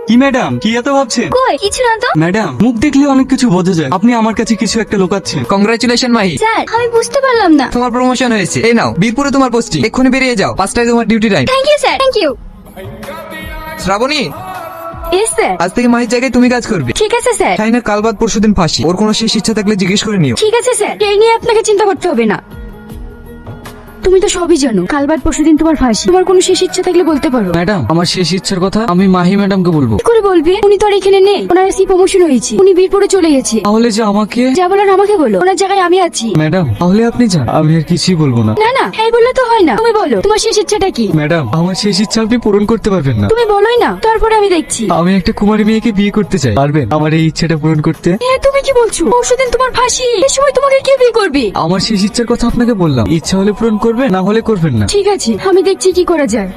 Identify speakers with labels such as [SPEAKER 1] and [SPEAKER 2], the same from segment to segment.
[SPEAKER 1] কি ম্যাডাম, কি এত ভাবছেন?
[SPEAKER 2] কই কিছু না তো।
[SPEAKER 1] ম্যাডাম, মুখ দেখলে অনেক কিছু বোঝা যায়। আপনি আমার কাছে কিছু একটা লুকাচ্ছেন।
[SPEAKER 3] কংগ্রাচুলেশন মাহি,
[SPEAKER 2] স্যার আমি বুঝতে পারলাম না।
[SPEAKER 3] তোমার প্রমোশন হয়েছে। এই নাও বীরপুরে তোমার পোস্টিং। এক্ষুনি বেরিয়ে যাও, 5টায় তোমার duty time.
[SPEAKER 2] Thank you sir, thank you.
[SPEAKER 3] Shraboni,
[SPEAKER 2] yes sir.
[SPEAKER 3] আজ থেকে মাহির জায়গায় তুমি কাজ করবে।
[SPEAKER 2] ঠিক আছে স্যার।
[SPEAKER 3] শাহিনের কাল বাদ পরশুদিন ফাঁসি। ওর কোনো শেষ ইচ্ছা থাকলে জিজ্ঞেস করে নিও।
[SPEAKER 2] ঠিক আছে স্যার, এই নিয়ে আপনাকে চিন্তা করতে হবে না। তুমি তো সবই জানো, কাল বাদ পরশুদিন তোমার ফাঁসি। তোমার কোনো শেষ ইচ্ছা থাকলে বলতে পারো।
[SPEAKER 1] ম্যাডাম, আমার শেষ ইচ্ছার কথা আমি মাহি ম্যাডামকে বলবো।
[SPEAKER 2] কি করে বলবি? উনি তো আর এখানে নেই। ওনার এসি প্রমোশন হয়েছে, উনি বীরপুরে চলে গেছে।
[SPEAKER 1] তাহলে যে আমাকে
[SPEAKER 2] যা বলার আমাকে বলো, ওনার জায়গায় আমি আছি।
[SPEAKER 1] ম্যাডাম, তাহলে আপনি যান, আমি আর কিছুই বলবো না।
[SPEAKER 2] না না, এই বললে তো হয় না। তুমি বলো তোমার শেষ ইচ্ছাটা কি?
[SPEAKER 1] ম্যাডাম, আমার শেষ ইচ্ছা আপনি পূরণ করতে পারবেন না।
[SPEAKER 2] তুমি বলোই না, তারপরে আমি দেখছি।
[SPEAKER 1] আমি একটা কুমারী মেয়েকে বিয়ে করতে চাই। পারবেন আমার এই ইচ্ছাটা পূরণ করতে?
[SPEAKER 2] হ্যাঁ, তুমি কি বলছো? পরশুদিন তোমার ফাঁসি, এই সময় তোমাকে কে বিয়ে করবে?
[SPEAKER 1] আমার শেষ ইচ্ছার কথা আপনাকে বললাম। ইচ্ছা হলে পূরণ করবে, না হলে করবেন না।
[SPEAKER 2] ঠিক আছে, আমি দেখছি কি করা যায়।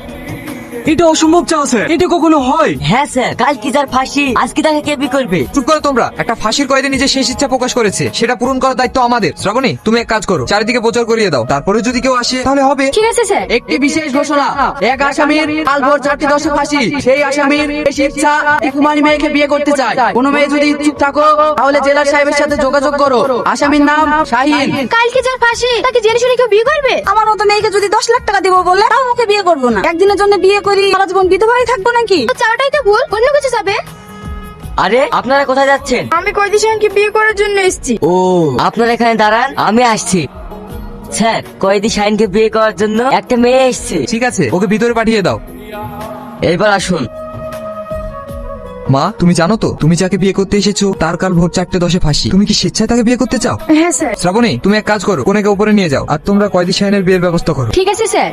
[SPEAKER 1] এটা অসম্ভব চাও স্যার, এটা কখনো হয়?
[SPEAKER 4] হ্যাঁ স্যার, কাল কি যার ফাঁসি, আজকে তাকে কে বিয়ে করবে?
[SPEAKER 3] চুপ করো তোমরা। একটা ফাঁসির কয়েদি নিজের শেষ ইচ্ছা প্রকাশ করেছে, সেটা পূরণ করার দায়িত্ব আমাদের। শ্রাবণী, তুমি এক কাজ করো, চারিদিকে প্রচার করিয়ে দাও। তারপরে যদি কেউ আসে তাহলে হবে।
[SPEAKER 2] ঠিক আছে স্যার।
[SPEAKER 5] একটি বিশেষ ঘোষণা, এক আসামির কাল ভোর 4:10 ফাঁসি। সেই আসামির শেষ ইচ্ছা এক কুমারী মেয়েকে বিয়ে করতে চায়। কোনো মেয়ে যদি ইচ্ছুক থাকো তাহলে জেলার সাহেবের সাথে যোগাযোগ করো। আসামির নাম শাহিন।
[SPEAKER 2] কালকে যার ফাঁসি, তাকে জেনে শুনে কেউ বিয়ে করবে?
[SPEAKER 6] আমার মতো মেয়েকে যদি 10 লাখ টাকা দিব বলে, তাও ওকে বিয়ে করবো না। একদিনের জন্য বিয়ে করি, সারা জীবন বিধবাই থাকবো নাকি?
[SPEAKER 2] তো চাওয়াটাই তো ভুল, অন্য কিছু যাবে।
[SPEAKER 4] আরে আপনারা কোথায় যাচ্ছেন?
[SPEAKER 6] আমি কয়দি শাহিনকে বিয়ে করার জন্য এসেছি।
[SPEAKER 4] ও, আপনারা এখানে দাঁড়ান, আমি আসছি। স্যার, কয়েদি শাহিনকে বিয়ে করার জন্য একটা মেয়ে এসছে।
[SPEAKER 3] ঠিক আছে, ওকে ভিতরে পাঠিয়ে দাও।
[SPEAKER 4] এবার আসুন।
[SPEAKER 3] মা, তুমি জানো তো তুমি যাকে বিয়ে করতে এসেছো তার কাল ভোর 4:10 ফাঁসি। তুমি কি স্বেচ্ছায় তাকে বিয়ে করতে চাও?
[SPEAKER 2] হ্যাঁ স্যার।
[SPEAKER 3] শ্রাবণী, তুমি এক কাজ করো, কোনেকে উপরে নিয়ে যাও, আর তোমরা কয়েদি শাহিনের বিয়ের ব্যবস্থা করো।
[SPEAKER 2] ঠিক আছে স্যার।